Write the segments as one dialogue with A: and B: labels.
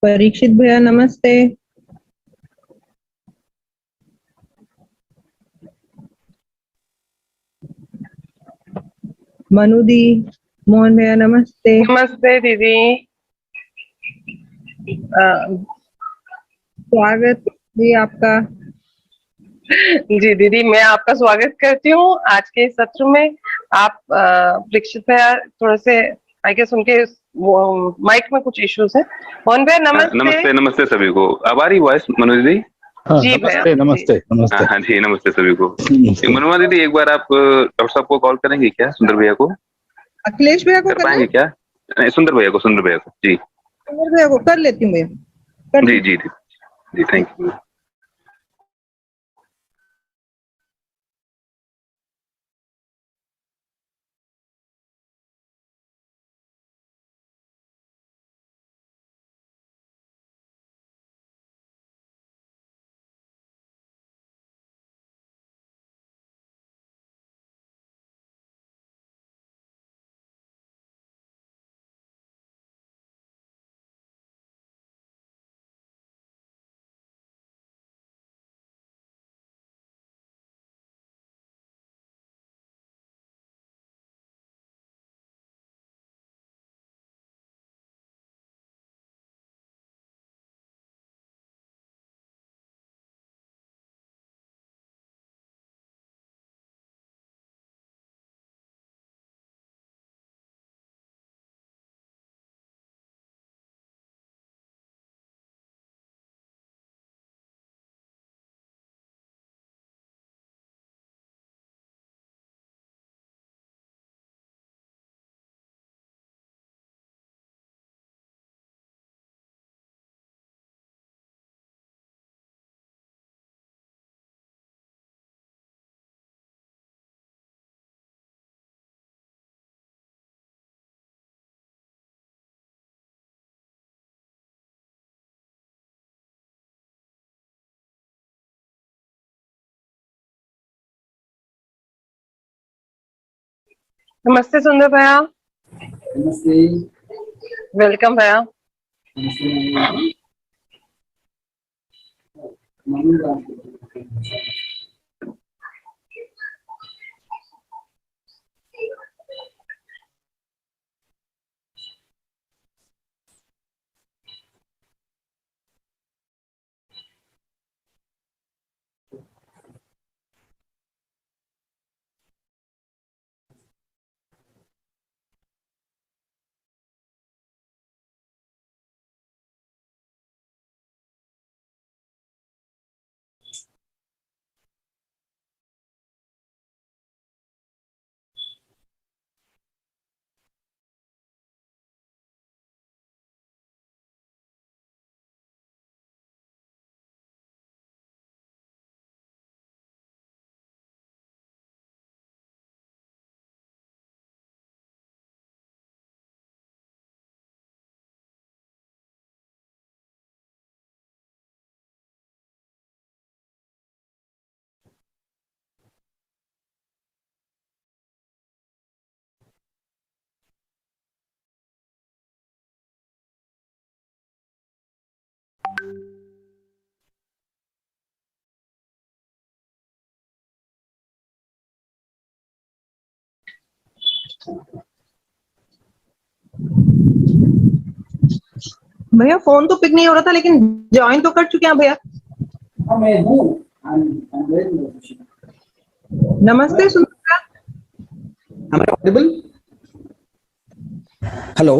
A: परीक्षित भैया नमस्ते। मनु दी, मोहन भैया नमस्ते।
B: नमस्ते दीदी।
A: स्वागत जी आपका।
B: जी दीदी, मैं आपका स्वागत करती हूँ आज के सत्र में। आप परीक्षित भैया थोड़े से आई गेस उनके वो माइक में कुछ इश्यूज हैं। मोहन भैया नमस्ते।
C: नमस्ते नमस्ते सभी को। अब आ रही वॉइस मनु दीदी?
B: जी भैया
D: नमस्ते नमस्ते।
C: हाँ जी नमस्ते सभी को। मनुआ दीदी एक बार आप डॉक्टर साहब को कॉल करेंगे क्या? सुंदर भैया को,
A: अखिलेश भैया को
C: कर पाएंगे क्या? नहीं, सुंदर भैया को जी।
A: सुंदर भैया को कर लेती हूँ भैया।
C: जी जी जी थैंक यू।
B: नमस्ते सुंदर भैया।
D: नमस्ते।
B: वेलकम भैया।
A: भैया फोन तो पिक नहीं हो रहा था, लेकिन ज्वाइन तो कर चुके हैं भैया।
D: मैं हूँ।
A: नमस्ते सुंदर भैया।
D: ऑडिबल? हेलो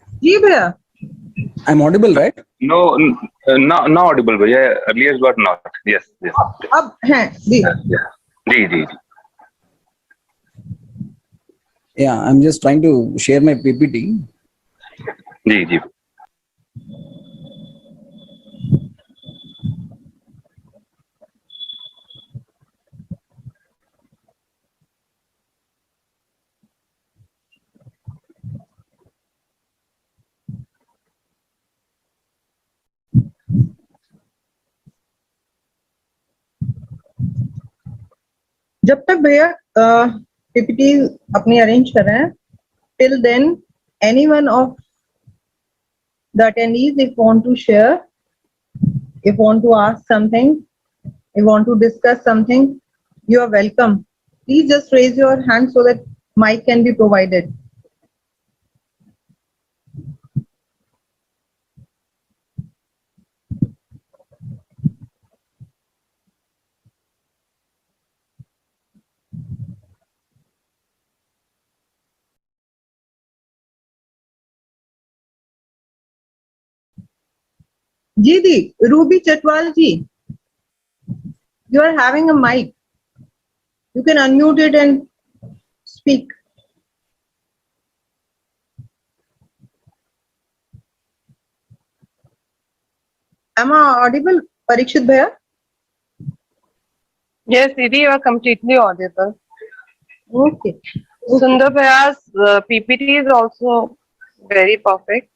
A: जी भैया।
D: I am audible right?
C: No no audible भैया, earlier but not. Yes yes
A: अब हैं जी।
C: जी जी जी।
D: Yeah, I'm just trying to share my PPT.
C: जी जी।
A: जब तक भैया पीपीटी अपनी अरेंज कर रहे हैं, till than anyone of the attendees, if want to share, if want to ask something, if want to discuss something, you are welcome. Please just raise your hand so that mic can be provided. Jidi, Ruby Chatwal ji, you are having a mic. You can unmute it and speak. Am I audible, Parikshit Bhaiya?
B: Yes, Didi, you are completely audible.
A: Okay.
B: Sundar Bhaiya's PPT is also very perfect.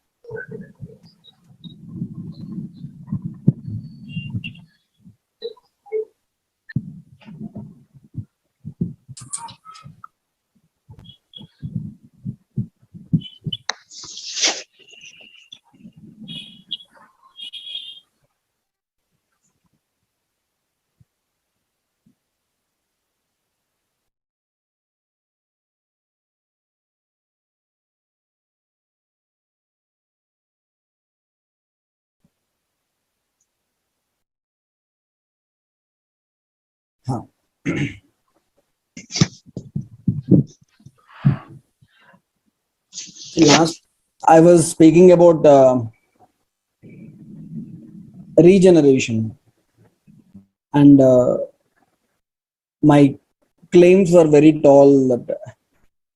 D: Huh. Last, I was speaking about regeneration, and my claims were very tall that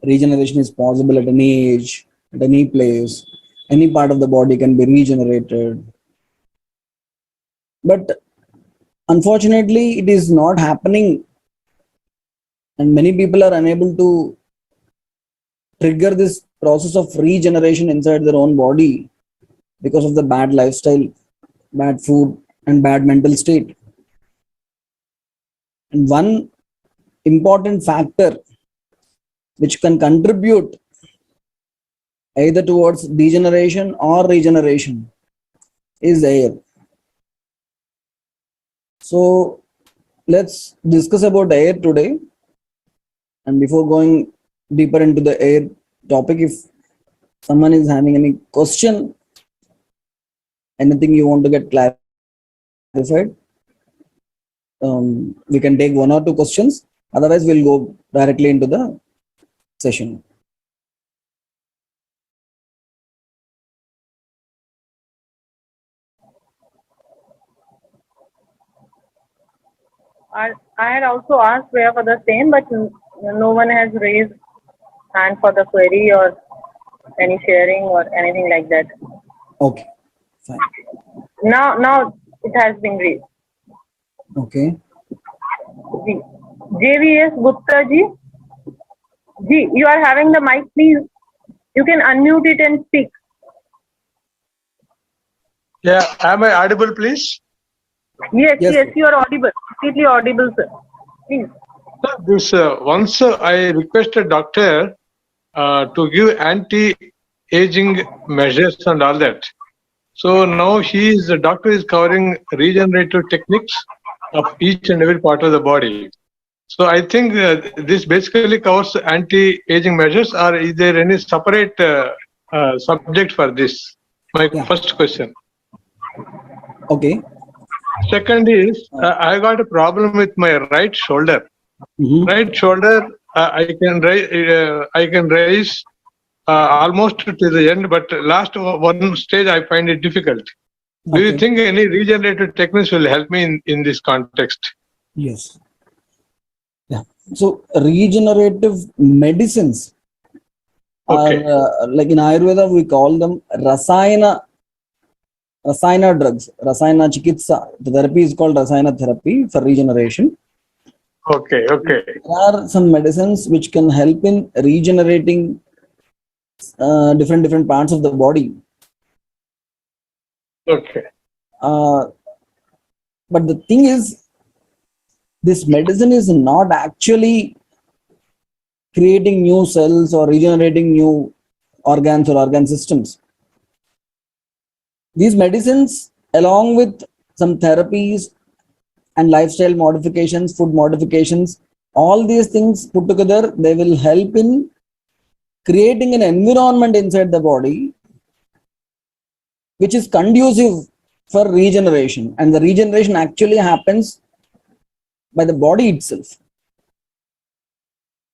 D: regeneration is possible at any age, at any place, any part of the body can be regenerated. But unfortunately, it is not happening, and many people are unable to trigger this process of regeneration inside their own body because of the bad lifestyle, bad food, and bad mental state. And one important factor which can contribute either towards degeneration or regeneration is air. So let's discuss about air today. And before going deeper into the air topic, if someone is having any question, anything you want to get clarified, we can take one or two questions. Otherwise, we'll go directly into the session.
E: I had also asked Priya for the same, but no one has raised hand for the query or any sharing or anything like that.
D: Okay, fine.
E: Now it has been raised.
D: Okay.
E: JVS Gupta ji, you are having the mic, please. You can unmute it and speak.
F: Yeah, am I audible, please?
E: Yes,
D: Yes,
E: yes,
D: sir.
E: you are audible, completely audible, sir. Please.
F: This once I requested doctor to give anti-aging measures and all that. So now the doctor is covering regenerative techniques of each and every part of the body. So I think this basically covers anti-aging measures, or is there any separate subject for this? My
D: Yeah.
F: first question.
D: Okay.
F: Second is, I got a problem with my right shoulder.
D: Mhm.
F: Right shoulder, I can raise almost to the end, but last one stage I find it difficult. Do you
D: Okay.
F: think any regenerative techniques will help me in this context?
D: Yes. Yeah. So regenerative medicines are
F: Okay.
D: like in Ayurveda we call them rasayana drugs. Rasayana chikitsa. The therapy is called rasayana therapy for regeneration.
F: Okay. Okay.
D: There are some medicines which can help in regenerating different parts of the body.
F: Okay.
D: But the thing is, this medicine is not actually creating new cells or regenerating new organs or organ systems. These medicines, along with some therapies and lifestyle modifications, food modifications, all these things put together, they will help in creating an environment inside the body which is conducive for regeneration. And the regeneration actually happens by the body itself.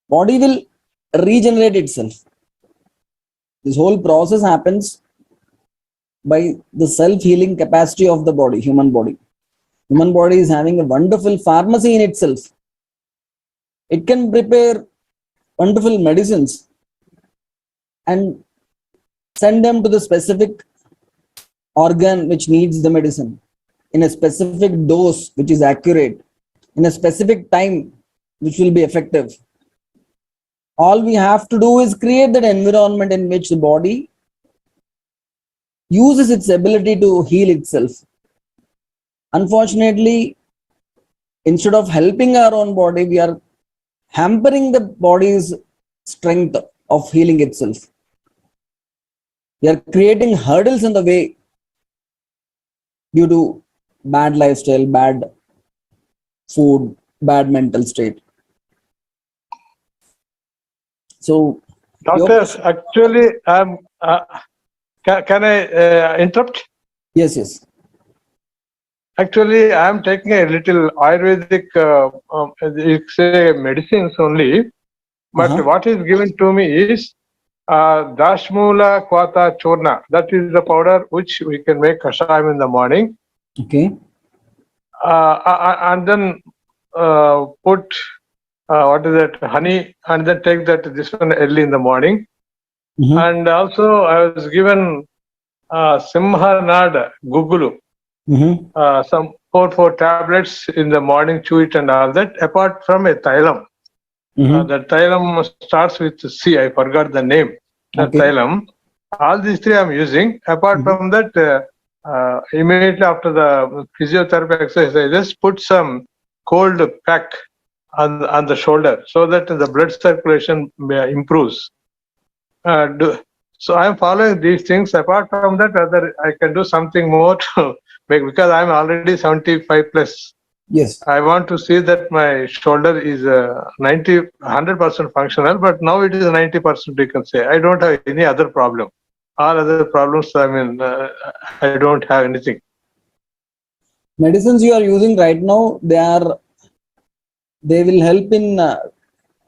D: Body will regenerate itself. This whole process happens by the self-healing capacity of the body, human body. Human body is having a wonderful pharmacy in itself. It can prepare wonderful medicines and send them to the specific organ which needs the medicine in a specific dose which is accurate, in a specific time which will be effective. All we have to do is create that environment in which the body uses its ability to heal itself. Unfortunately, instead of helping our own body, we are hampering the body's strength of healing itself. We are creating hurdles in the way due to bad lifestyle, bad food, bad mental state. So,
F: Doctors, actually, can I interrupt?
D: yes.
F: Actually, I am taking a little Ayurvedic, it's a medicines only, but what is given to me is Dashmula Kwata Churna. That is the powder which we can make kashayam in the morning.
D: Okay.
F: And then put honey, and then take this one early in the morning. And also I was given Simhanad Gugulu, some 4 tablets in the morning, chew it and all that, apart from a Thailam. The Thailam starts with C, I forgot the name.
D: Okay.
F: Thailam. All these 3 I'm using. Apart from that, immediately after the physiotherapy exercise, I just put some cold pack on the shoulder so that the blood circulation improves. So I am following these things. Apart from that, I can do something more to make, because I am already 75 plus.
D: Yes.
F: I want to see that my shoulder is 100% functional, but now it is 90%, you can say. I don't have any other problem. All other problems, I don't have anything.
D: Medicines you are using right now, they will help in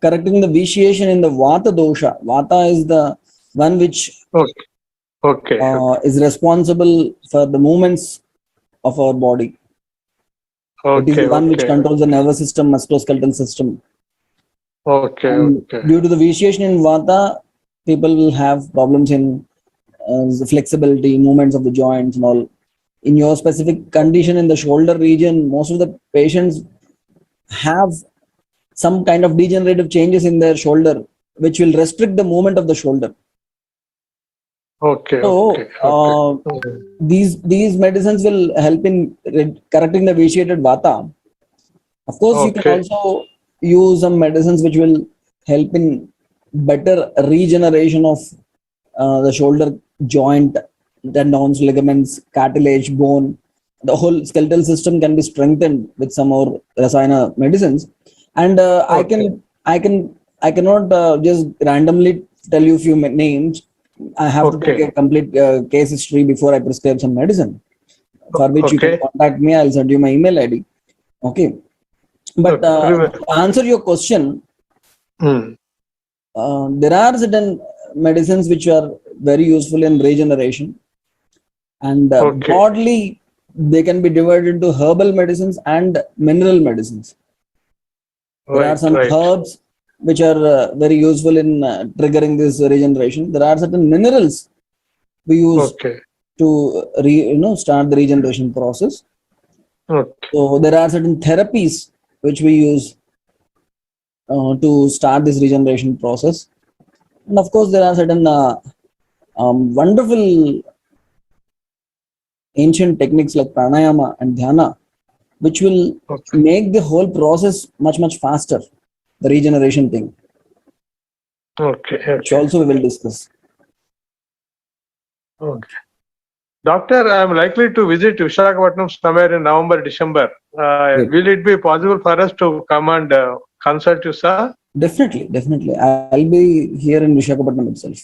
D: correcting the vitiation in the Vata dosha. Vata is the one which is responsible for the movements of our body. It is the one which controls the nervous system, musculoskeletal system. Due to the vitiation in Vata, people will have problems in the flexibility, movements of the joints and all. In your specific condition in the shoulder region, most of the patients have some kind of degenerative changes in their shoulder, which will restrict the movement of the shoulder. These medicines will help in correcting the vitiated Vata. Of course, you can also use some medicines which will help in better regeneration of the shoulder joint, tendons, ligaments, cartilage, bone. The whole skeletal system can be strengthened with some more Rasayana medicines. And I cannot just randomly tell you a few names. I have to take a complete case history before I prescribe some medicine, for which you can contact me. I'll send you my email ID. Okay. But to answer your question, there are certain medicines which are very useful in regeneration, and broadly they can be divided into herbal medicines and mineral medicines. There are some herbs which are very useful in triggering this regeneration. There are certain minerals we use to start the regeneration process. So there are certain therapies which we use to start this regeneration process. And of course, there are certain wonderful ancient techniques like pranayama and dhyana, which will make the whole process much faster, the regeneration thing. Which also we will discuss.
F: Doctor, I am likely to visit Visakhapatnam somewhere in November, December.
D: Great.
F: Will it be possible for us to come and consult you, sir?
D: Definitely, definitely. I'll be here in Vishakhapatnam itself.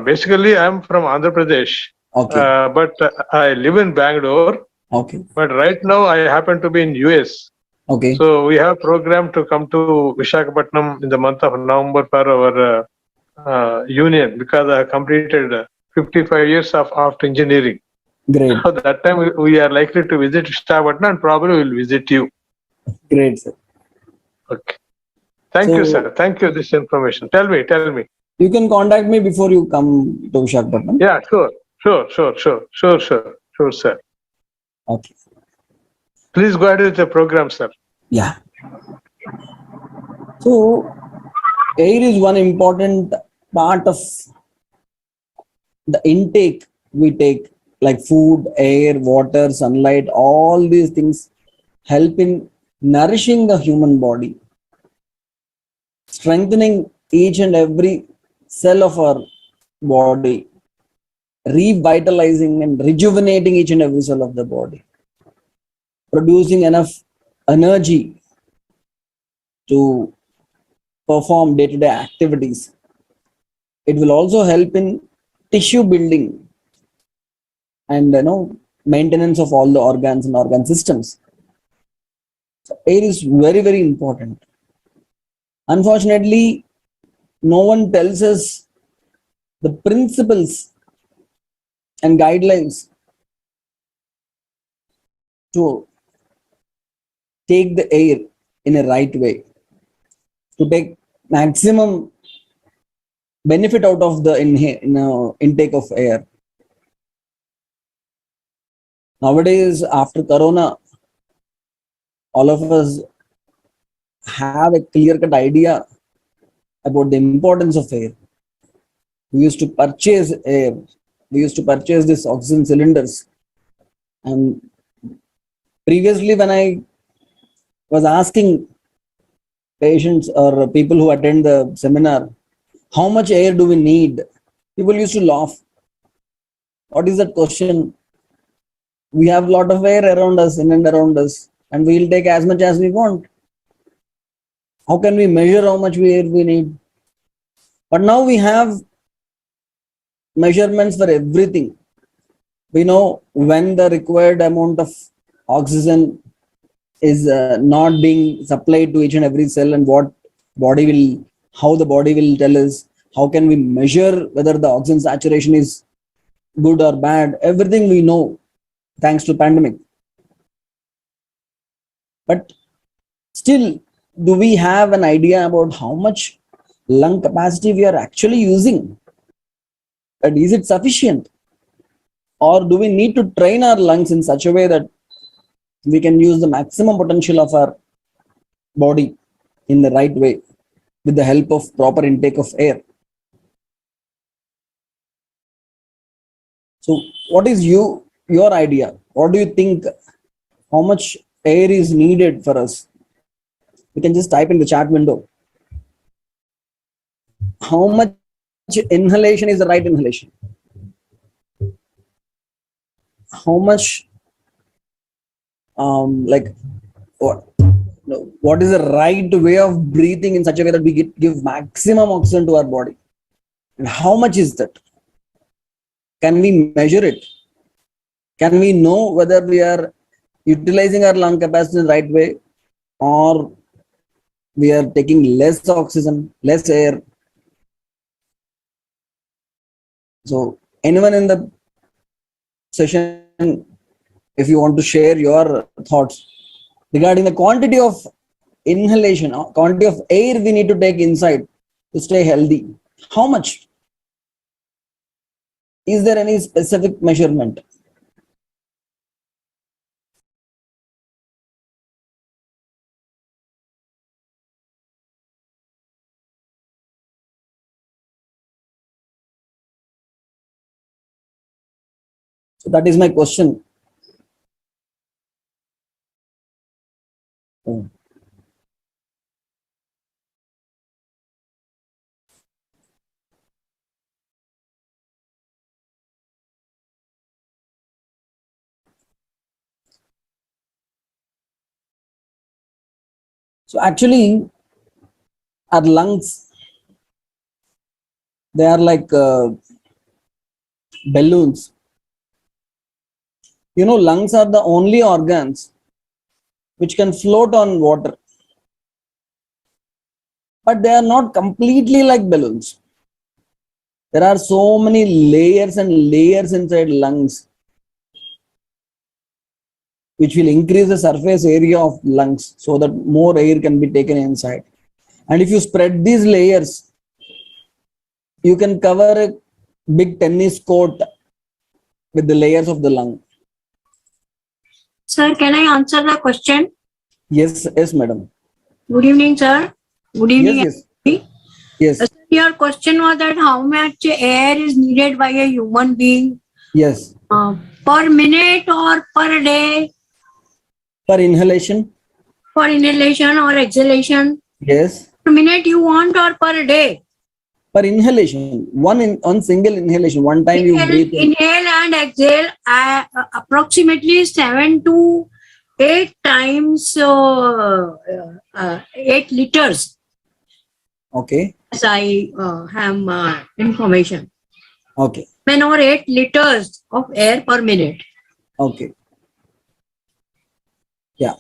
F: Basically, I am from Andhra Pradesh,
D: Okay.
F: but I live in Bangalore.
D: Okay.
F: But right now, I happen to be in US.
D: Okay.
F: So we have programmed to come to Visakhapatnam in the month of November for our union because I have completed 55 years of engineering.
D: Great.
F: So that time we are likely to visit Visakhapatnam and probably will visit you.
D: Great, sir.
F: Okay. Thank you,
D: So
F: sir. Thank you this information. Tell me.
D: you can contact me before you come to Vishakhapatnam.
F: Yeah, sure, sir.
D: Okay.
F: Please go ahead with the program, sir.
D: Yeah. So air is one important part of the intake we take, like food, air, water, sunlight. All these things help in nourishing the human body, strengthening each and every cell of our body, revitalizing and rejuvenating each and every cell of the body, producing enough energy to perform day-to-day activities. It will also help in tissue building and maintenance of all the organs and organ systems. So air is very, very important. Unfortunately, no one tells us the principles and guidelines to take the air in a right way, to take maximum benefit out of the intake of air. Nowadays, after Corona, all of us have a clear-cut idea about the importance of air. We used to purchase air. We used to purchase these oxygen cylinders. And previously, when I was asking patients or people who attend the seminar, how much air do we need? People used to laugh. What is that question? We have a lot of air around us, in and around us, and we'll take as much as we want. How can we measure how much air we need? But now we have measurements for everything. We know when the required amount of oxygen is not being supplied to each and every cell, and how the body will tell us. How can we measure whether the oxygen saturation is good or bad? Everything we know thanks to pandemic. But still, do we have an idea about how much lung capacity we are actually using? And is it sufficient? Or do we need to train our lungs in such a way that we can use the maximum potential of our body in the right way with the help of proper intake of air? So what is your idea? What do you think? How much air is needed for us? You can just type in the chat window. How much inhalation is the right inhalation? How much what is the right way of breathing in such a way that we give maximum oxygen to our body? And how much is that? Can we measure it? Can we know whether we are utilizing our lung capacity in the right way, or we are taking less oxygen, less air? So anyone in the session, if you want to share your thoughts regarding the quantity of inhalation, quantity of air we need to take inside to stay healthy, how much? Is there any specific measurement? So that is my question. So actually, our lungs, they are like balloons. You know, lungs are the only organs which can float on water, but they are not completely like balloons. There are so many layers and layers inside lungs, which will increase the surface area of lungs so that more air can be taken inside. And if you spread these layers, you can cover a big tennis court with the layers of the lung.
G: Sir, can I answer the question?
D: Yes, yes, madam.
G: Good evening, sir. Good evening.
D: Yes,
G: everybody.
D: yes,
G: Sir, your question was that how much air is needed by a human being
D: yes.
G: per minute or per day
D: For inhalation,
G: for inhalation or exhalation?
D: yes.
G: Per minute you want or per day?
D: For inhalation, one single inhalation, one time you breathe in.
G: Inhale and exhale approximately 7 to 8 times 8 liters.
D: Okay,
G: As I have information.
D: okay,
G: 7 or 8 liters of air per minute.
D: okay. Yeah,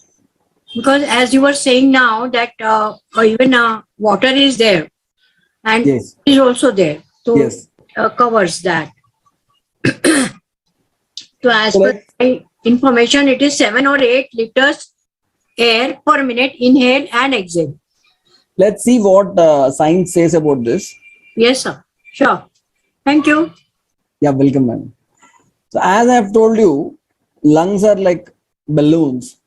G: Because as you were saying now that even water is there and
D: yes,
G: is also there. So
D: yes.
G: covers that. So as
D: So
G: per my information, it is 7 or 8 liters air per minute inhale and exhale.
D: let's see what science says about this.
G: Yes, sir. Sure. Thank you.
D: Yeah, welcome, madam. So as I have told you, lungs are like balloons.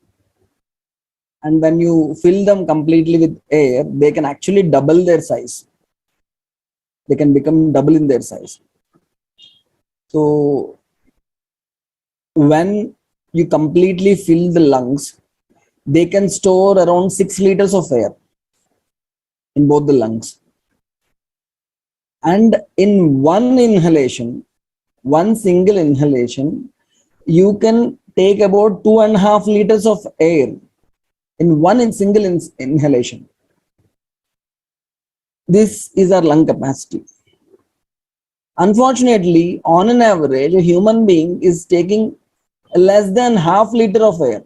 D: And when you fill them completely with air, they can actually double their size. They can become double in their size. So when you completely fill the lungs, they can store around 6 liters of air in both the lungs. And in one inhalation, one single inhalation, you can take about 2.5 liters of air in one single inhalation. This is our lung capacity. Unfortunately, on an average, a human being is taking less than half liter of air.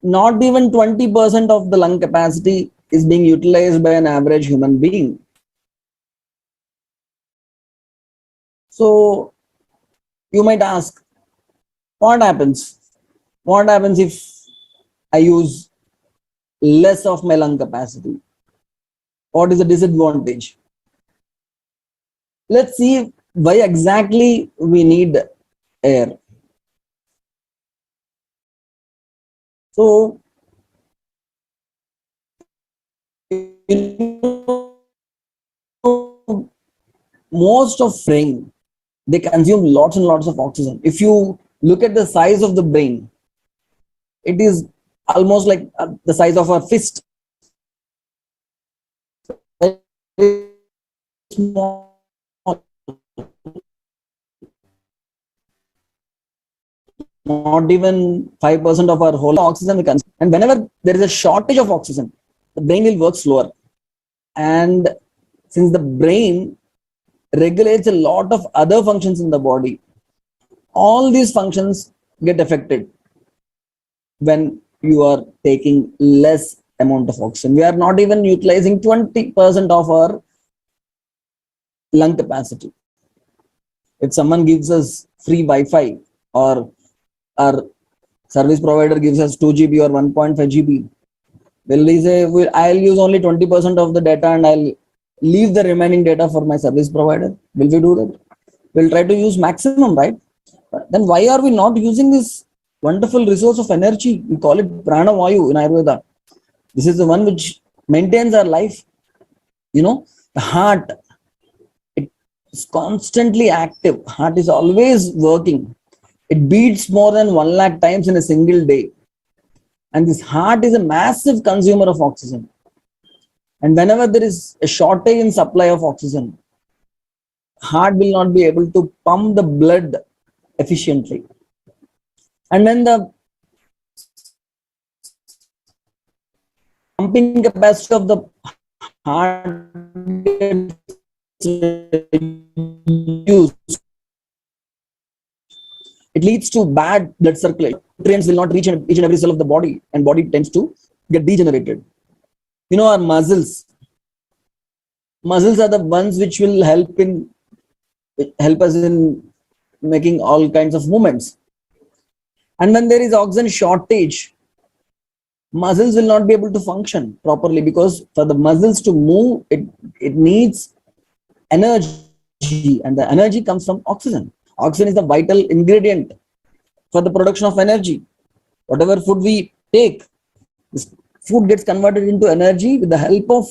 D: Not even 20% of the lung capacity is being utilized by an average human being. So you might ask, what happens? What happens if I use less of my lung capacity? What is the disadvantage? Let's see why exactly we need air. So, most of brain, they consume lots and lots of oxygen. If you look at the size of the brain, it is almost like the size of a fist. Small. Not even 5% of our whole oxygen we consume. And whenever there is a shortage of oxygen, the brain will work slower. And since the brain regulates a lot of other functions in the body, all these functions get affected when you are taking less amount of oxygen. We are not even utilizing 20% of our lung capacity. If someone gives us free Wi-Fi or our service provider gives us 2 GB or 1.5 GB, will we say, I'll use only 20% of the data and I'll leave the remaining data for my service provider? Will we do that? We'll try to use maximum, right? Then why are we not using this wonderful resource of energy? We call it prana vayu in Ayurveda. This is the one which maintains our life. You know, the heart, it is constantly active. Heart is always working. It beats more than 1 lakh times in a single day. And this heart is a massive consumer of oxygen. And whenever there is a shortage in supply of oxygen, heart will not be able to pump the blood efficiently. And when the pumping capacity of the heart gets reduced. It leads to bad blood circulation. Nutrients will not reach each and every cell of the body, and body tends to get degenerated. You know, our muscles are the ones which will help us in making all kinds of movements. And when there is oxygen shortage, muscles will not be able to function properly, because for the muscles to move, it needs energy, and the energy comes from oxygen. Oxygen is the vital ingredient for the production of energy. Whatever food we take, this food gets converted into energy with the help of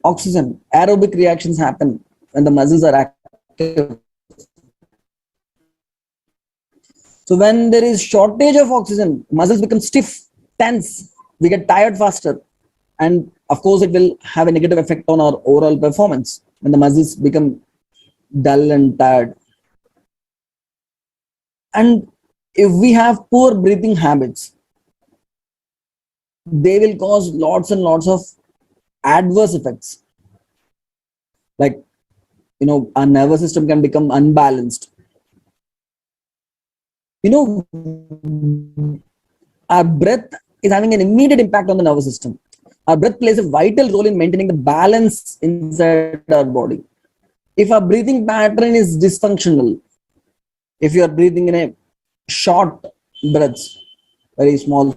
D: oxygen. Aerobic reactions happen when the muscles are active. So when there is shortage of oxygen, muscles become stiff, tense, we get tired faster. And of course, it will have a negative effect on our overall performance when the muscles become dull and tired. And if we have poor breathing habits, they will cause lots and lots of adverse effects. Like, you know, our nervous system can become unbalanced. You know, our breath is having an immediate impact on the nervous system. Our breath plays a vital role in maintaining the balance inside our body. If our breathing pattern is dysfunctional, if you are breathing in a short breaths, very small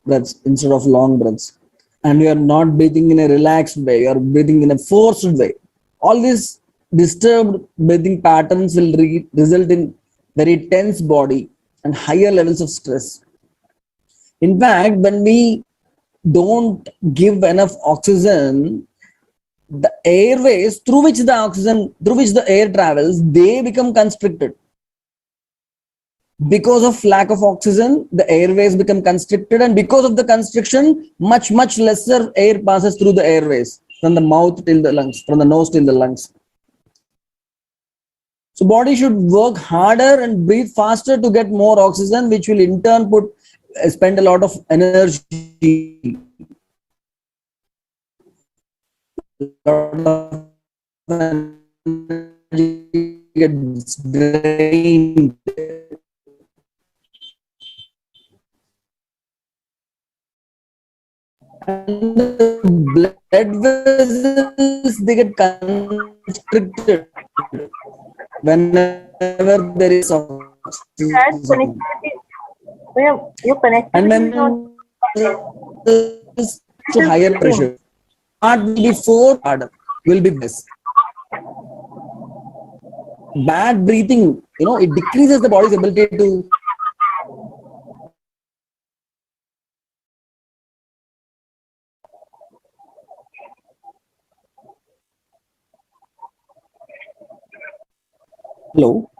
D: breaths instead of long breaths, and you are not breathing in a relaxed way, you are breathing in a forced way, all these disturbed breathing patterns will result in very tense body and higher levels of stress. In fact, when we don't give enough oxygen, the airways through which the air travels, they become constricted. Because of lack of oxygen, the airways become constricted, and because of the constriction, much lesser air passes through the airways, from the mouth till the lungs, from the nose till the lungs. So body should work harder and breathe faster to get more oxygen, which will in turn spend a lot of energy. Gets drained. And the blood vessels, they get constricted whenever there is oxygen.
E: Your connectivity
D: And
E: is not.
D: when to higher pressure, heart will be harder, will be less. Bad breathing, you know, it decreases the body's ability to Hello.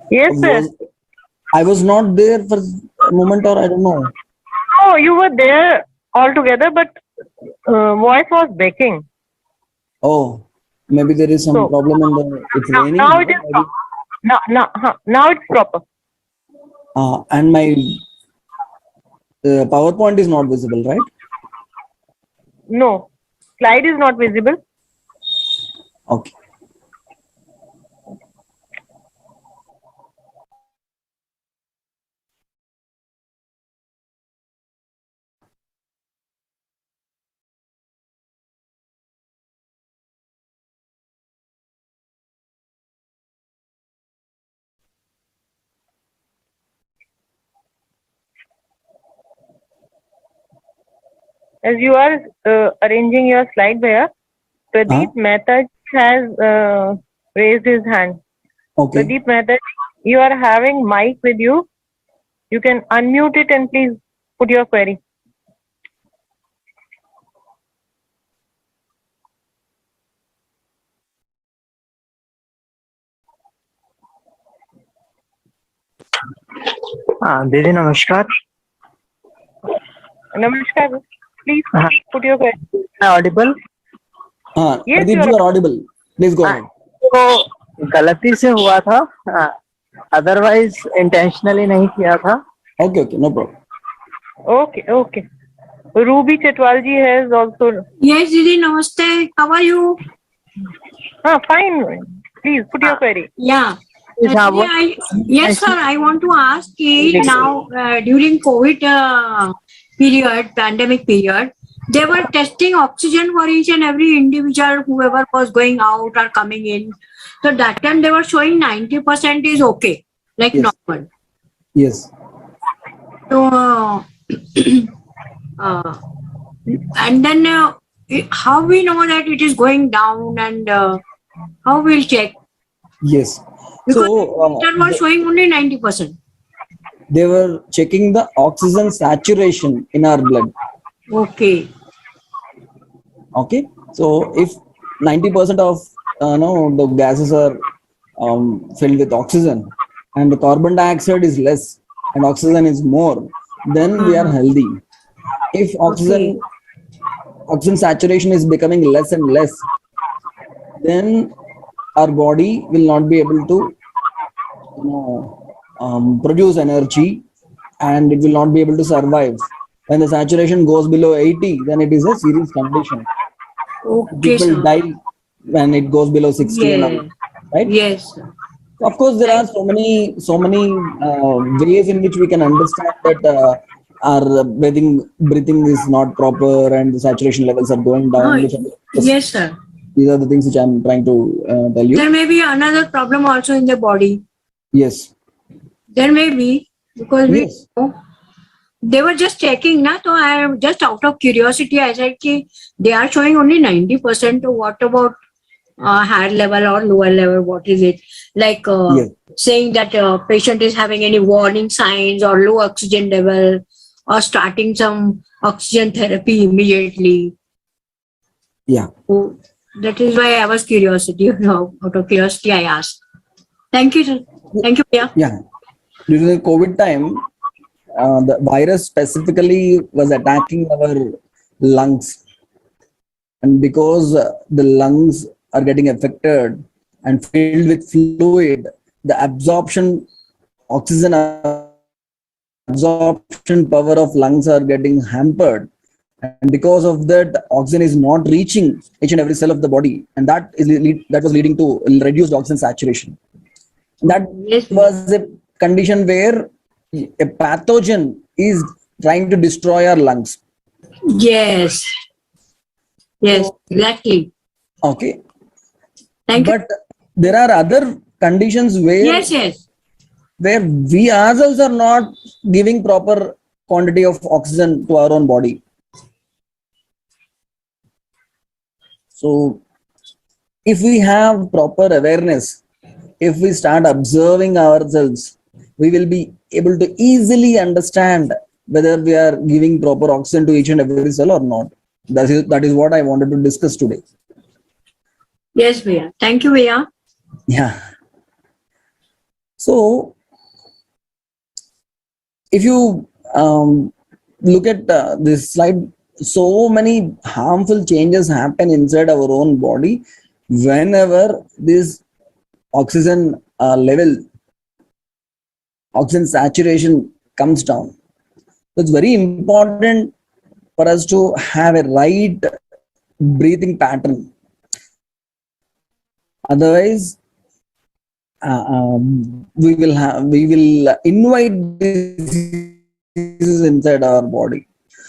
E: Yes, sir.
D: I was not there for a moment, or I don't know.
E: Oh, you were there altogether, but voice was breaking.
D: Oh, maybe there is some
E: So,
D: problem in it's raining.
E: Now it is now it's proper.
D: And my PowerPoint is not visible, right?
E: No, slide is not visible.
D: Okay.
E: As you are arranging your slide there, Pradeep Mehta has raised his hand.
D: Okay.
E: Pradeep Mehta, you are having mic with you. You can unmute it and please put your query.
H: दीदी नमस्कार.
E: Namaskar. Please put your query.
H: Audible?
E: Yes,
D: Pradeep, you are audible. Please go ahead.
H: तो गलती से हुआ था, otherwise intentionally नहीं किया था.
D: Okay, no problem.
E: Okay. Ruby Chetwalji has also.
G: Yes, Didi, namaste. How are you?
E: Fine. Please put your query.
G: Yeah.
H: Yes,
G: Yes, sir. I want to ask कि now during COVID period, pandemic period, they were testing oxygen for each and every individual, whoever was going out or coming in. So that time they were showing 90% is okay, like
D: Yes.
G: normal.
D: Yes.
G: So, and then how we know that it is going down, and how we'll check?
D: Yes.
G: Because
D: So
G: that was showing only 90%.
D: they were checking the oxygen saturation in our blood.
G: Okay.
D: Okay. So if 90% of no, the gases are filled with oxygen and the carbon dioxide is less and oxygen is more, then we are healthy. If oxygen saturation is becoming less and less, then our body will not be able to produce energy and it will not be able to survive. When the saturation goes below 80, then it is a serious condition.
G: Okay,
D: People
G: sir.
D: die when it goes below 60 and all, right?
G: Yes, sir.
D: Of course, there are so many ways in which we can understand that our breathing is not proper and the saturation levels are going down.
G: Yes, sir.
D: These are the things which I'm trying to tell you.
G: There may be another problem also in the body.
D: Yes.
G: There may be, because
D: Yes.
G: they were just checking, na. So I am just out of curiosity. I said, ki they are showing only 90%. So what about higher level or lower level? What is it like?
D: Yes.
G: Saying that patient is having any warning signs or low oxygen level, or starting some oxygen therapy immediately.
D: Yeah.
G: So that is why I was curiosity. Out of curiosity, I asked. Thank you, sir. Thank you, Priya.
D: Yeah. During the COVID time, the virus specifically was attacking our lungs. And because the lungs are getting affected and filled with fluid, the oxygen absorption power of lungs are getting hampered. And because of that, oxygen is not reaching each and every cell of the body. And that was leading to reduced oxygen saturation. That was a condition where a pathogen is trying to destroy our lungs.
G: Yes. Yes, exactly.
D: Okay.
G: Thank you.
D: But there are other conditions where where we ourselves are not giving proper quantity of oxygen to our own body. So if we have proper awareness, if we start observing ourselves, we will be able to easily understand whether we are giving proper oxygen to each and every cell or not. That is what I wanted to discuss today.
G: Yes, Bhaiya. Thank you, Bhaiya.
D: Yeah. So if you look at this slide, so many harmful changes happen inside our own body whenever this oxygen oxygen saturation comes down. So it's very important for us to have a right breathing pattern. Otherwise, we will invite diseases inside our body.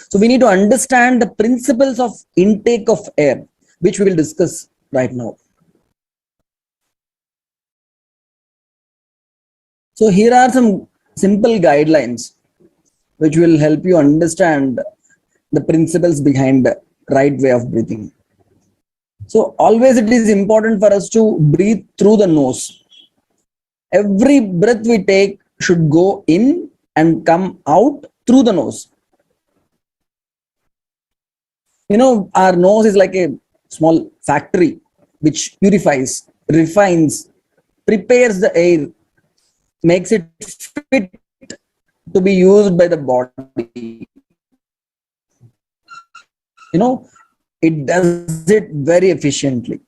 D: So we need to understand the principles of intake of air, which we will discuss right now. So here are some simple guidelines which will help you understand the principles behind the right way of breathing. So always it is important for us to breathe through the nose. Every breath we take should go in and come out through the nose. You know, our nose is like a small factory which purifies, refines, prepares the air, makes it fit to be used by the body. You know, it does it very efficiently.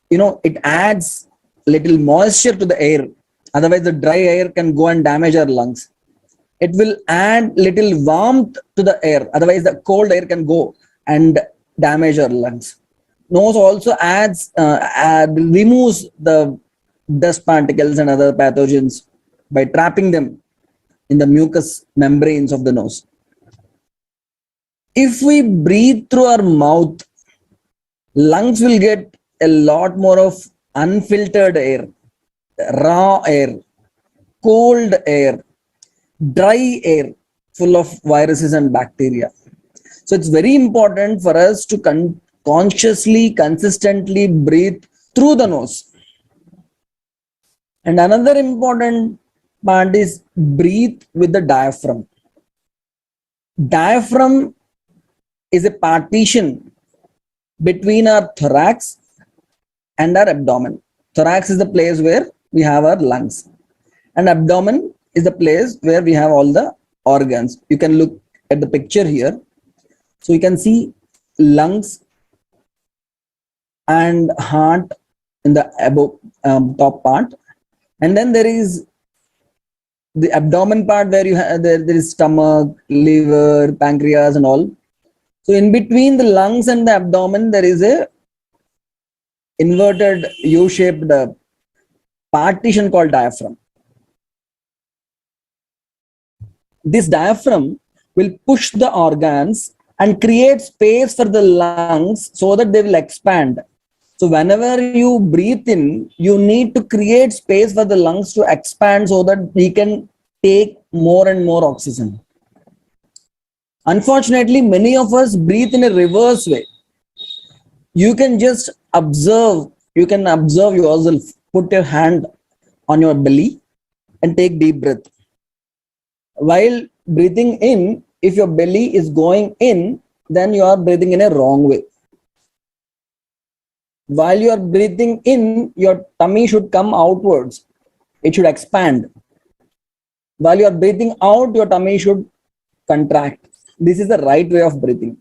D: You know, it adds little moisture to the air. Otherwise, the dry air can go and damage our lungs. it will add little warmth to the air. Otherwise, the cold air can go and damage our lungs. Nose also removes the dust particles and other pathogens by trapping them in the mucous membranes of the nose. If we breathe through our mouth, lungs will get a lot more of unfiltered air, raw air, cold air, dry air full of viruses and bacteria. So it's very important for us to consciously, consistently breathe through the nose. And another important part is breathe with the diaphragm. Diaphragm is a partition between our thorax and our abdomen. Thorax is the place where we have our lungs, and abdomen is the place where we have all the organs. You can look at the picture here. So you can see lungs and heart in the above top part, and then there is the abdomen part where you have there is stomach, liver, pancreas and all. So in between the lungs and the abdomen there is a inverted U-shaped partition called diaphragm. This diaphragm will push the organs and create space for the lungs so that they will expand. So whenever you breathe in, you need to create space for the lungs to expand so that we can take more and more oxygen. Unfortunately, many of us breathe in a reverse way. You can just observe, you can observe yourself, put your hand on your belly and take deep breath. While breathing in, if your belly is going in, then you are breathing in a wrong way. While you are breathing in, your tummy should come outwards. It should expand. While you are breathing out, your tummy should contract. This is the right way of breathing.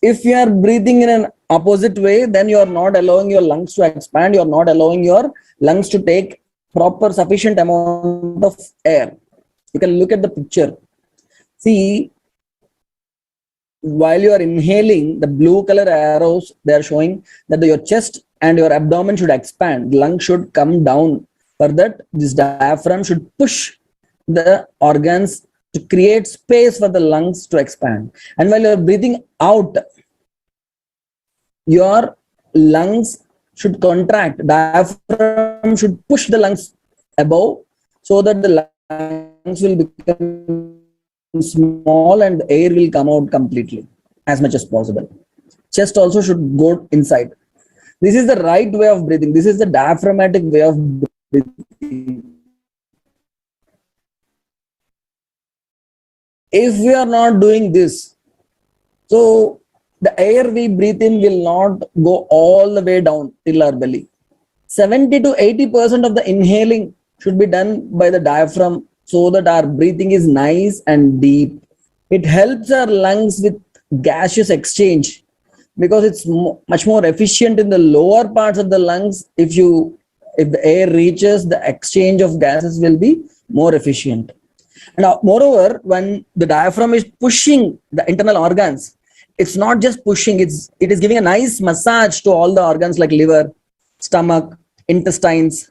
D: If you are breathing in an opposite way, then you are not allowing your lungs to expand. You are not allowing your lungs to take proper sufficient amount of air. You can look at the picture. See, while you are inhaling, the blue color arrows, they are showing that your chest and your abdomen should expand. The lung should come down. For that, this diaphragm should push the organs to create space for the lungs to expand. And while you are breathing out, your lungs should contract. Diaphragm should push the lungs above so that the lungs will become small and air will come out completely as much as possible. Chest also should go inside. This is the right way of breathing. This is the diaphragmatic way of breathing. If we are not doing this, so the air we breathe in will not go all the way down till our belly. 70 to 80% of the inhaling should be done by the diaphragm so that our breathing is nice and deep. It helps our lungs with gaseous exchange because it's much more efficient in the lower parts of the lungs. If the air reaches, the exchange of gases will be more efficient. And moreover, when the diaphragm is pushing the internal organs, it's not just pushing, it is giving a nice massage to all the organs like liver, stomach, intestines.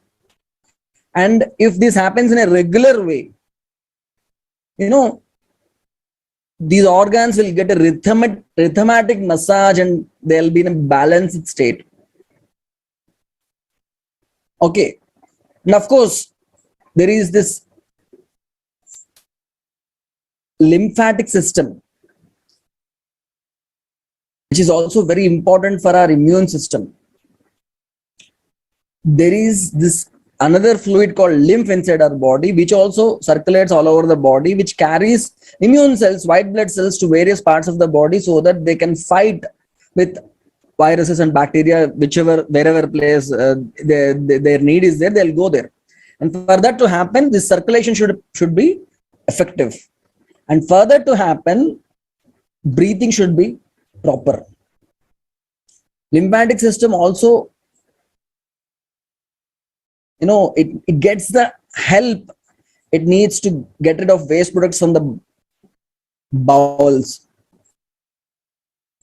D: And if this happens in a regular way, these organs will get a rhythmatic massage and they'll be in a balanced state. Okay. And of course, there is this lymphatic system, which is also very important for our immune system. There is this another fluid called lymph inside our body, which also circulates all over the body, which carries immune cells, white blood cells to various parts of the body so that they can fight with viruses and bacteria, wherever place their need is there, they'll go there. And for that to happen, this circulation should be effective. And for that to happen, breathing should be proper. Lymphatic system also, it gets the help It needs to get rid of waste products from the bowels.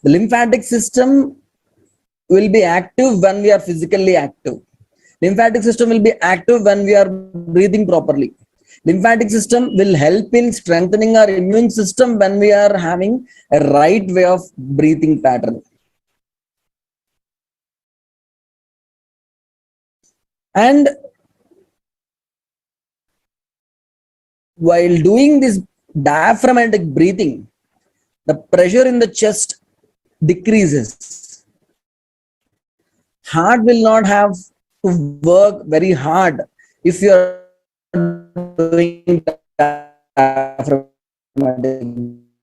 D: The lymphatic system will be active when we are physically active. Lymphatic system will be active when we are breathing properly. Lymphatic system will help in strengthening our immune system when we are having a right way of breathing pattern. And while doing this diaphragmatic breathing, the pressure in the chest decreases. Heart will not have to work very hard if you are doing diaphragmatic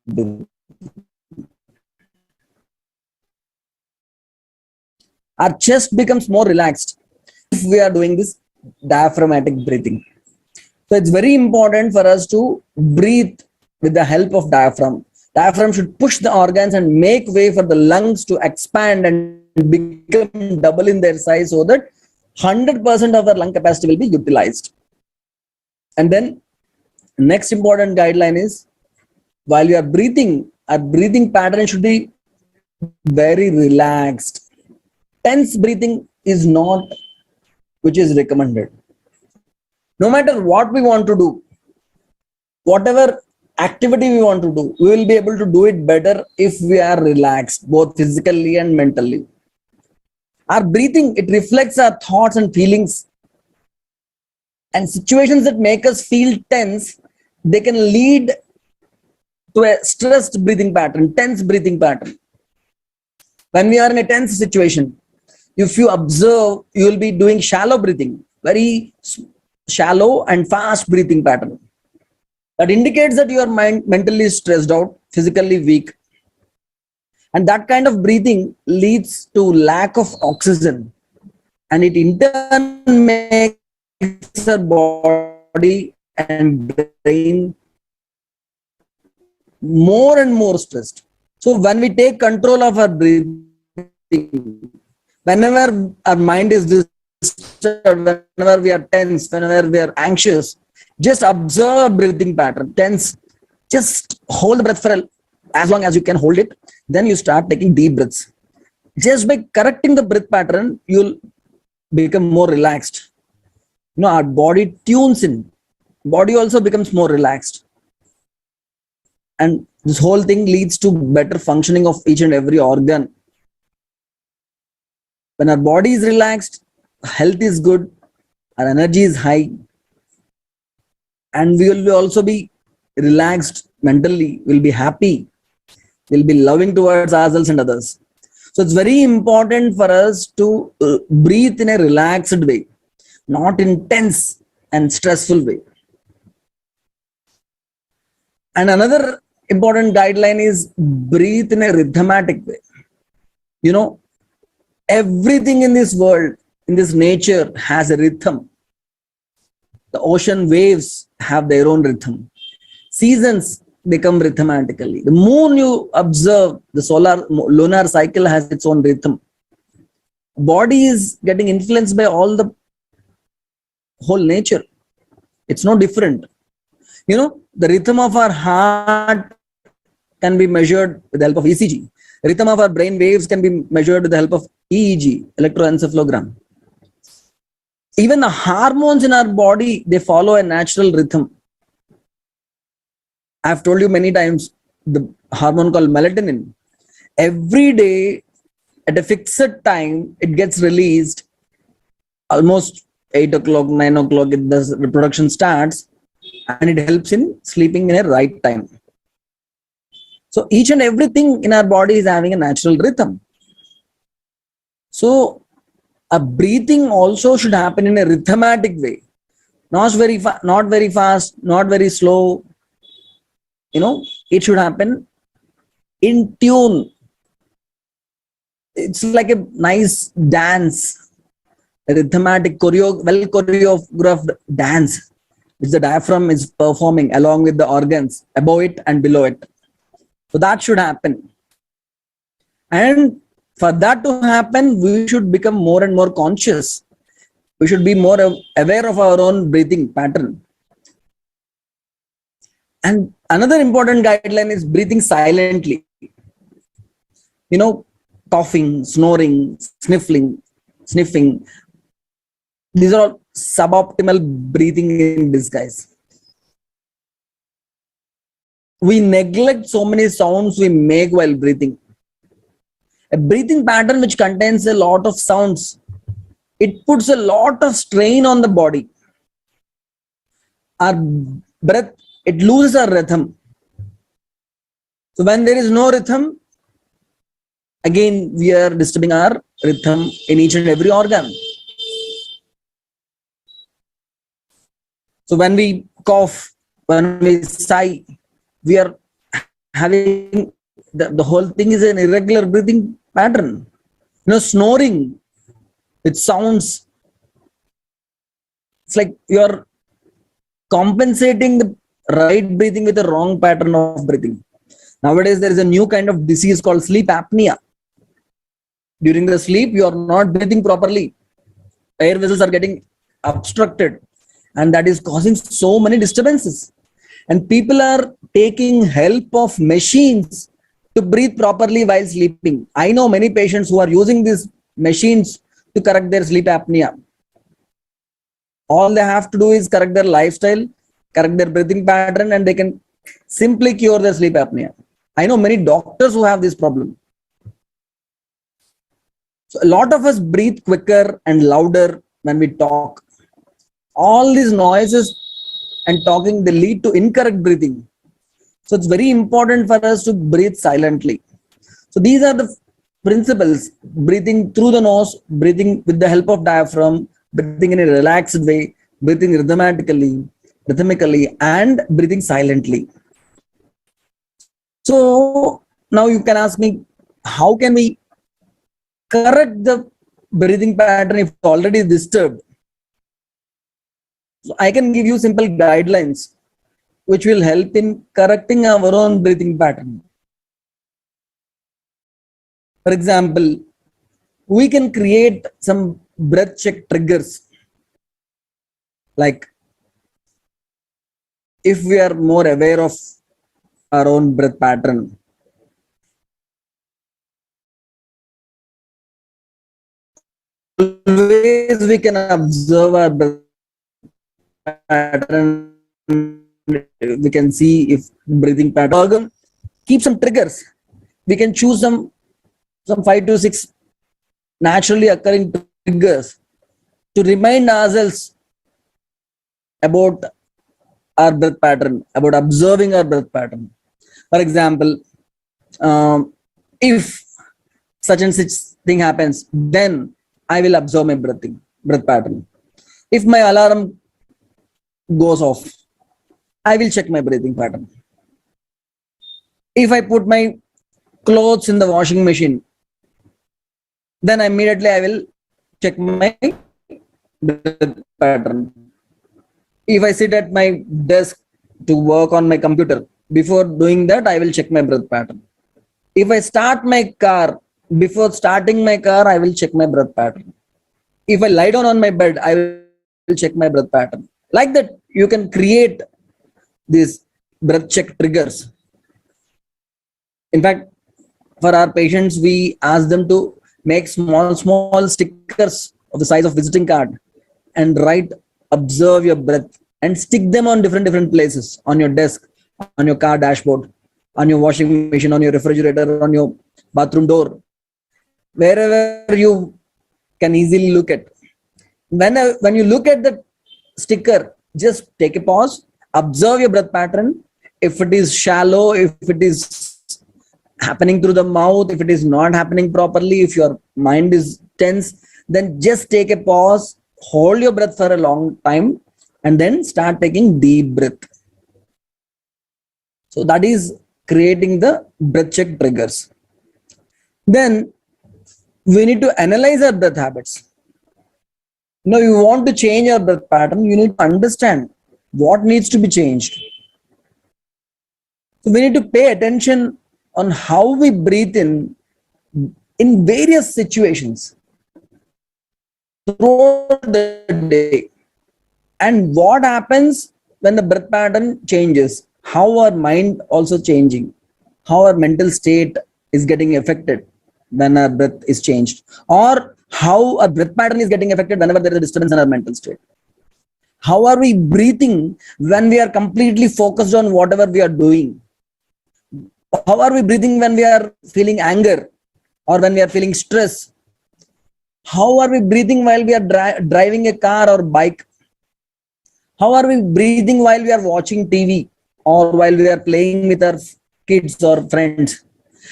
D: breathing. Our chest becomes more relaxed if we are doing this diaphragmatic breathing. So it's very important for us to breathe with the help of diaphragm. Diaphragm should push the organs and make way for the lungs to expand and become double in their size so that 100% of our lung capacity will be utilized. And then next important guideline is, while you are breathing, our breathing pattern should be very relaxed. Tense breathing is not which is recommended. No matter what we want to do, whatever activity we want to do, we will be able to do it better if we are relaxed, both physically and mentally. Our breathing, it reflects our thoughts and feelings. And situations that make us feel tense, they can lead to a stressed breathing pattern, tense breathing pattern. When we are in a tense situation, if you observe, you will be doing shallow breathing, very shallow and fast breathing pattern. That indicates that you are mentally stressed out, physically weak. And that kind of breathing leads to lack of oxygen. And it in turn makes our body and brain more and more stressed. So when we take control of our breathing, whenever our mind is disturbed, whenever we are tense, whenever we are anxious, just observe breathing pattern. Tense, just hold the breath for as long as you can hold it. Then you start taking deep breaths. Just by correcting the breath pattern, you'll become more relaxed. You know, our body tunes in. Body also becomes more relaxed. And this whole thing leads to better functioning of each and every organ. When our body is relaxed, health is good, our energy is high, and we will also be relaxed mentally, we'll be happy, we'll be loving towards ourselves and others. So it's very important for us to breathe in a relaxed way, not intense and stressful way. And another important guideline is breathe in a rhythmatic way. You know, everything in this world, in this nature, has a rhythm. The ocean waves have their own rhythm. Seasons become rhythmatically. The moon, you observe, the lunar cycle has its own rhythm. Body is getting influenced by all the whole nature. It's no different. You know, the rhythm of our heart can be measured with the help of ECG. The rhythm of our brain waves can be measured with the help of EEG, electroencephalogram. Even the hormones in our body, they follow a natural rhythm. I've told you many times, the hormone called melatonin. Every day at a fixed time, it gets released almost 8 o'clock, 9 o'clock, the reproduction starts, and it helps in sleeping in a right time. So each and everything in our body is having a natural rhythm. So a breathing also should happen in a rhythmatic way, not very fast, not very slow. You know, it should happen in tune. It's like a nice dance, a rhythmatic well choreographed dance, which the diaphragm is performing along with the organs above it and below it. So that should happen. And for that to happen, we should become more and more conscious. We should be more aware of our own breathing pattern. And another important guideline is breathing silently. Coughing, snoring, sniffing. These are all suboptimal breathing in disguise. We neglect so many sounds we make while breathing. A breathing pattern which contains a lot of sounds, it puts a lot of strain on the body. Our breath, it loses our rhythm. So when there is no rhythm, again, we are disturbing our rhythm in each and every organ. So when we cough, when we sigh, we are having the whole thing is an irregular breathing pattern. Snoring, it sounds, it's like you're compensating the right breathing with the wrong pattern of breathing. Nowadays, there is a new kind of disease called sleep apnea. During the sleep, you are not breathing properly. Air vessels are getting obstructed, and that is causing so many disturbances. And people are taking help of machines to breathe properly while sleeping. I know many patients who are using these machines to correct their sleep apnea. All they have to do is correct their lifestyle, correct their breathing pattern, and they can simply cure their sleep apnea. I know many doctors who have this problem. So a lot of us breathe quicker and louder when we talk. All these noises and talking, they lead to incorrect breathing. So it's very important for us to breathe silently. So these are the principles: breathing through the nose, breathing with the help of diaphragm, breathing in a relaxed way, breathing rhythmically, and breathing silently. So now you can ask me, how can we correct the breathing pattern if it's already disturbed? So I can give you simple guidelines which will help in correcting our own breathing pattern. For example, we can create some breath check triggers. Like, if we are more aware of our own breath pattern, always we can observe our breath pattern. We can see if breathing pattern, keep some triggers. We can choose some 5 to 6 naturally occurring triggers to remind ourselves about our breath pattern, about observing our breath pattern. For example, if such and such thing happens, then I will observe my breath pattern. If my alarm goes off, I will check my breathing pattern. If I put my clothes in the washing machine, then immediately I will check my breath pattern. If I sit at my desk to work on my computer, before doing that, I will check my breath pattern. If I start my car, before starting my car, I will check my breath pattern. If I lie down on my bed, I will check my breath pattern. Like that, you can create these breath check triggers. In fact, for our patients, we ask them to make small stickers of the size of visiting card and write "observe your breath" and stick them on different places, on your desk, on your car dashboard, on your washing machine, on your refrigerator, on your bathroom door, wherever you can easily look at. When you look at the sticker, just take a pause, observe your breath pattern. If it is shallow, if it is happening through the mouth, if it is not happening properly, if your mind is tense, then just take a pause, hold your breath for a long time, and then start taking deep breath. So that is creating the breath check triggers. Then we need to analyze our breath habits. Now, you want to change your breath pattern, you need to understand what needs to be changed. So we need to pay attention on how we breathe in various situations throughout the day, and what happens when the breath pattern changes. how our mind also changing, how our mental state is getting affected when our breath is changed, or how our breath pattern is getting affected whenever there is a disturbance in our mental state. How are we breathing when we are completely focused on whatever we are doing? How are we breathing when we are feeling anger or when we are feeling stress? How are we breathing while we are driving a car or bike? How are we breathing while we are watching TV or while we are playing with our kids or friends?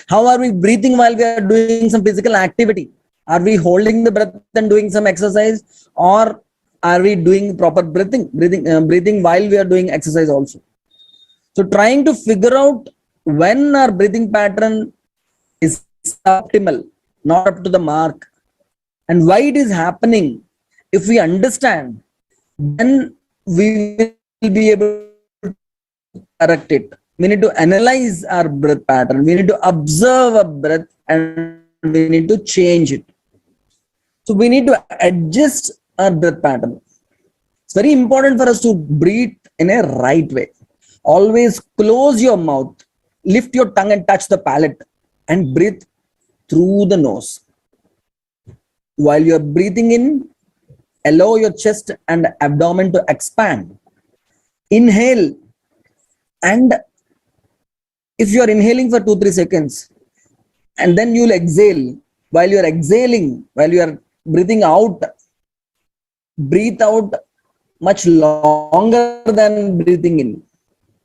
D: How are we breathing while we are doing some physical activity? Are we holding the breath and doing some exercise, or are we doing proper breathing while we are doing exercise also? So trying to figure out when our breathing pattern is optimal, not up to the mark, and why it is happening. If we understand, then we will be able to correct it. We need to analyze our breath pattern. We need to observe a breath and we need to change it. So we need to adjust our breath pattern. It's very important for us to breathe in a right way. Always close your mouth, lift your tongue and touch the palate, and breathe through the nose. While you're breathing in, allow your chest and abdomen to expand. Inhale, and if you are inhaling for 2-3 seconds, and then you'll exhale. While you're exhaling, while you are breathing out, breathe out much longer than breathing in.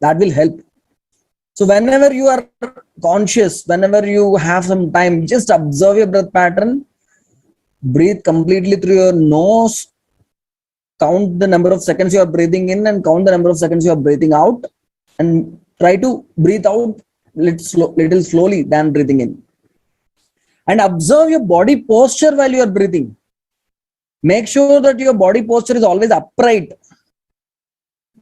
D: That will help. So whenever you are conscious, whenever you have some time, just observe your breath pattern. Breathe completely through your nose. Count the number of seconds you are breathing in and count the number of seconds you are breathing out, and try to breathe out little slowly than breathing in. And observe your body posture while you are breathing. Make sure that your body posture is always upright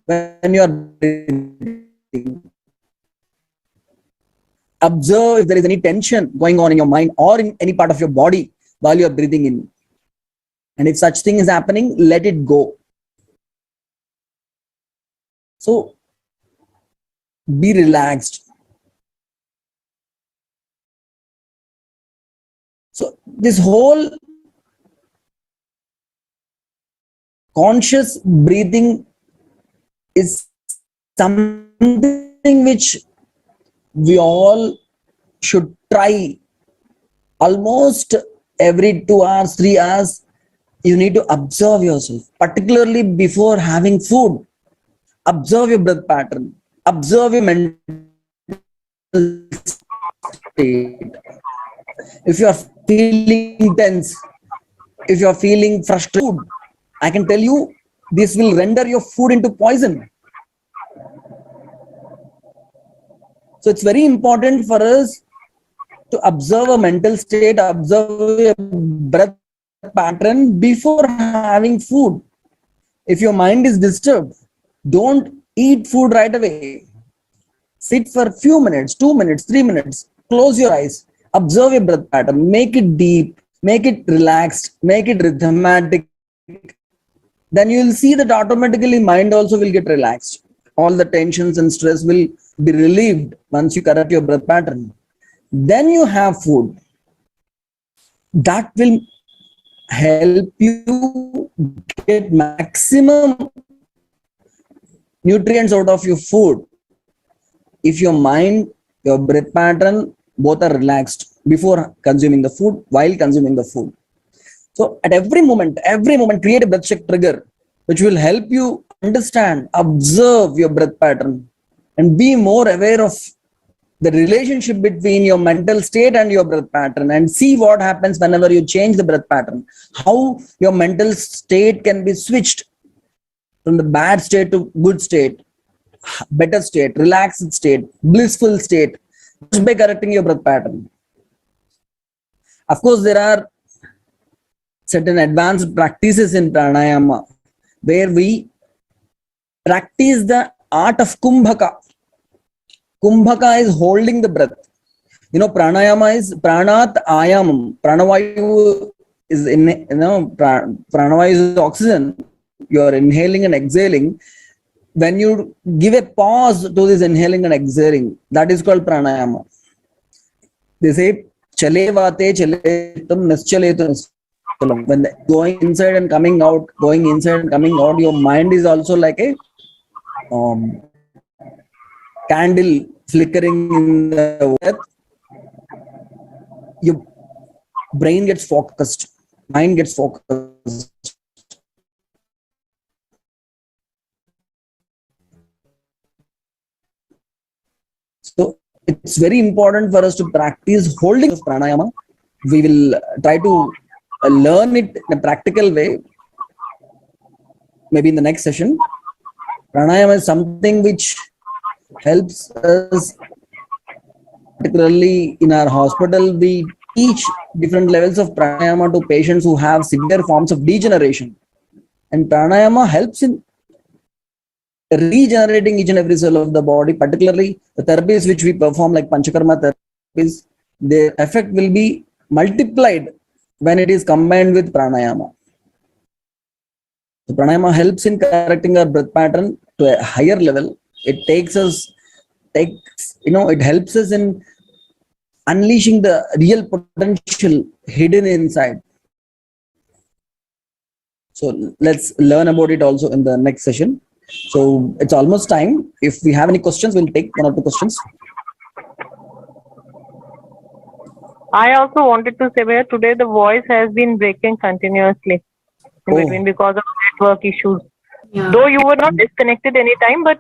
D: when you are breathing. Observe if there is any tension going on in your mind or in any part of your body while you are breathing in. And if such thing is happening, let it go. So be relaxed. So this whole conscious breathing is something which we all should try. Almost every 2 hours, 3 hours, you need to observe yourself, particularly before having food. Observe your breath pattern. Observe your mental state. If you are feeling tense, if you are feeling frustrated, I can tell you this will render your food into poison. So it's very important for us to observe a mental state, observe a breath pattern before having food. If your mind is disturbed, don't eat food right away. Sit for a few minutes, 2 minutes, 3 minutes, close your eyes, observe your breath pattern, make it deep, make it relaxed, make it rhythmatic. Then you will see that automatically mind also will get relaxed. All the tensions and stress will be relieved once you correct your breath pattern. Then you have food. That will help you get maximum nutrients out of your food. If your mind, your breath pattern, both are relaxed before consuming the food, while consuming the food. So at every moment, create a breath check trigger, which will help you understand, observe your breath pattern, and be more aware of the relationship between your mental state and your breath pattern, and see what happens whenever you change the breath pattern. How your mental state can be switched from the bad state to good state, better state, relaxed state, blissful state, just by correcting your breath pattern. Of course, there are certain advanced practices in pranayama where we practice the art of kumbhaka. Kumbhaka is holding the breath. You know, pranayama is pranat ayamam. Pranavayu is pranavayu is oxygen. You are inhaling and exhaling. when you give a pause to this inhaling and exhaling, that is called pranayama. They say, chale vate chale tum nischale tu nischale. When going inside and coming out, your mind is also like a candle flickering in the earth. Your brain gets focused, mind gets focused. So it's very important for us to practice holding of pranayama. We will try to learn it in a practical way, maybe in the next session. Pranayama is something which helps us, particularly in our hospital. We teach different levels of pranayama to patients who have severe forms of degeneration. And pranayama helps in regenerating each and every cell of the body, particularly the therapies which we perform like Panchakarma therapies, their effect will be multiplied when it is combined with pranayama. So pranayama helps in correcting our breath pattern to a higher level. It it helps us in unleashing the real potential hidden inside. So let's learn about it also in the next session. So it's almost time. If we have any questions, we'll take one or two questions.
E: I also wanted to say where today the voice has been breaking continuously in between because of network issues.
G: Yeah.
E: Though you were not disconnected anytime, but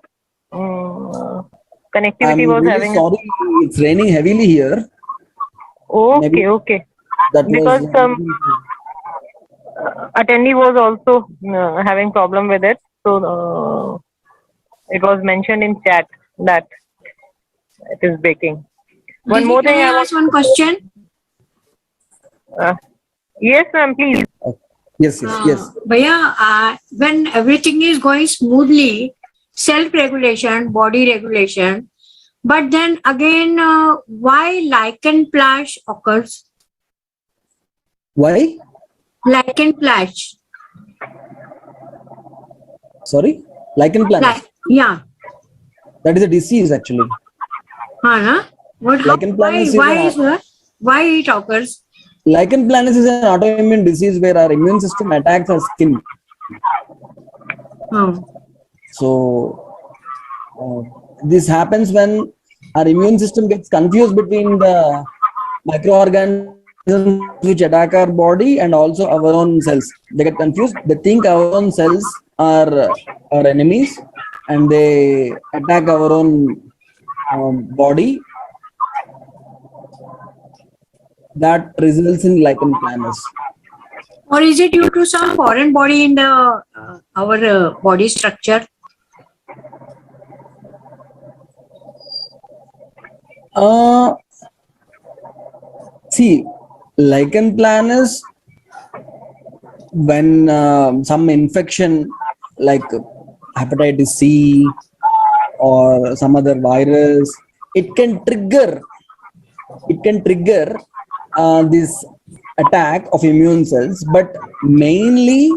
E: connectivity was
D: really
E: having.
D: Sorry, it's raining heavily here.
E: Okay,
D: Maybe
E: okay.
D: that
E: Because
D: was
E: attendee was also having problem with it, so it was mentioned in chat that it is breaking. One more
G: Can
E: thing
G: I ask one question?
E: Yes, ma'am, please.
D: yes.
G: Bhaiya, when everything is going smoothly, self-regulation, body regulation, but then again, why lichen plash occurs?
D: Why?
G: Lichen plash.
D: Sorry? Lichen planus.
G: Yeah.
D: That is a disease actually.
G: Na? What?
D: Lichen planus
G: Why it occurs?
D: Lichen planus is an autoimmune disease where our immune system attacks our skin. So this happens when our immune system gets confused between the microorganisms which attack our body and also our own cells. They get confused. They think our own cells are our enemies and they attack our own body. That results in lichen planus.
G: Or is it due to some foreign body in the our body structure?
D: See, lichen planus, when some infection like hepatitis C or some other virus, it can trigger this attack of immune cells, but mainly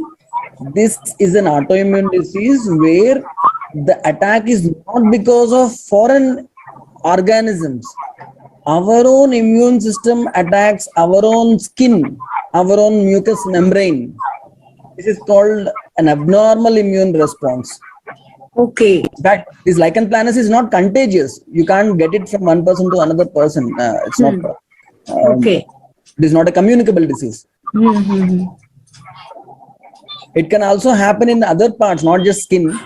D: this is an autoimmune disease where the attack is not because of foreign organisms. Our own immune system attacks our own skin, our own mucous membrane. This is called an abnormal immune response.
G: Okay.
D: In fact, this lichen planus is not contagious. You can't get it from one person to another person. It's not.
G: Okay.
D: It is not a communicable disease. It can also happen in other parts, not just skin.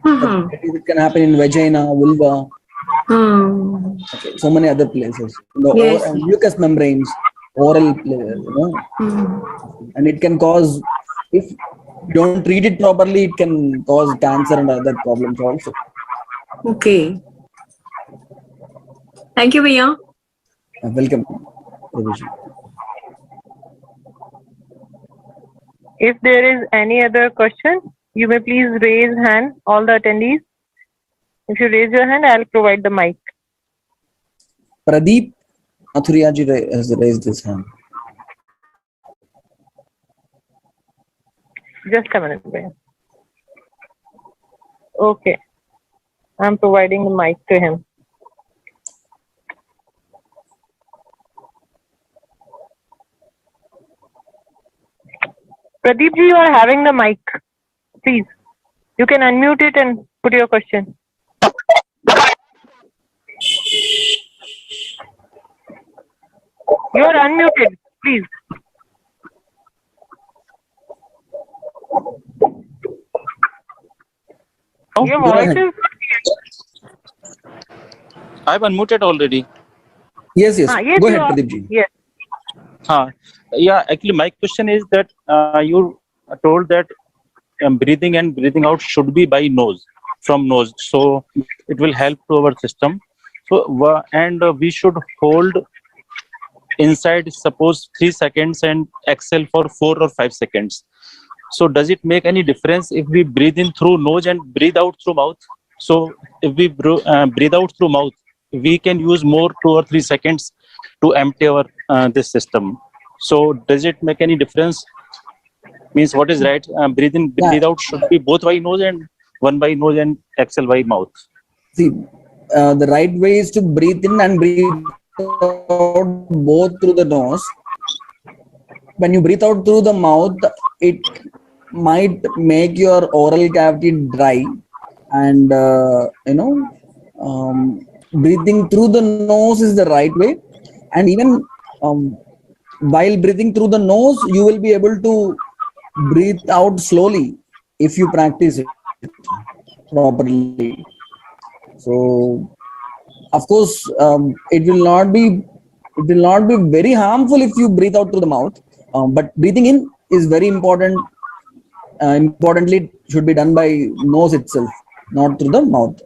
D: It can happen in vagina, vulva. Okay, so many other places. Mucous membranes, oral places, and it can cause, if you don't treat it properly, it can cause cancer and other problems also.
G: Okay. Thank you, Bhaiya.
D: Welcome.
E: If there is any other question, you may please raise hand, all the attendees. If you raise your hand, I'll provide the mic.
D: Pradeep Mathuriaji has raised his hand.
E: Just a minute. Okay. I'm providing the mic to him. Pradeep ji, you are having the mic. Please. You can unmute it and put your question. You are unmuted. Please. Your
D: Go
E: voice
D: ahead.
E: is.
I: I've unmuted already.
D: Yes, yes.
E: Yes,
D: Go
E: you
D: ahead,
E: are.
D: Pradeep ji.
E: Yes.
I: Yeah, actually, my question is that you told that breathing and breathing out should be by nose, from nose. So it will help to our system. So, we should hold inside, suppose 3 seconds and exhale for 4 or 5 seconds. So does it make any difference if we breathe in through nose and breathe out through mouth? So if we breathe out through mouth, we can use more 2 or 3 seconds to empty our this system. So does it make any difference? Means what is right? Breathe in,
D: Yeah.
I: breathe out should be both by nose and one by nose and exhale by mouth.
D: See, the right way is to breathe in and breathe out both through the nose. When you breathe out through the mouth, it might make your oral cavity dry, and breathing through the nose is the right way. And even while breathing through the nose, you will be able to breathe out slowly if you practice it properly. So of course, it will not be very harmful if you breathe out through the mouth, but breathing in is very important. Importantly, it should be done by nose itself, not through the mouth.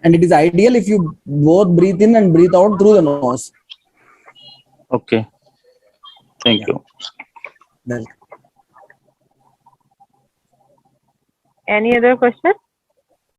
D: And it is ideal if you both breathe in and breathe out through the nose.
I: Okay. Thank you.
D: Well,
E: Any other question?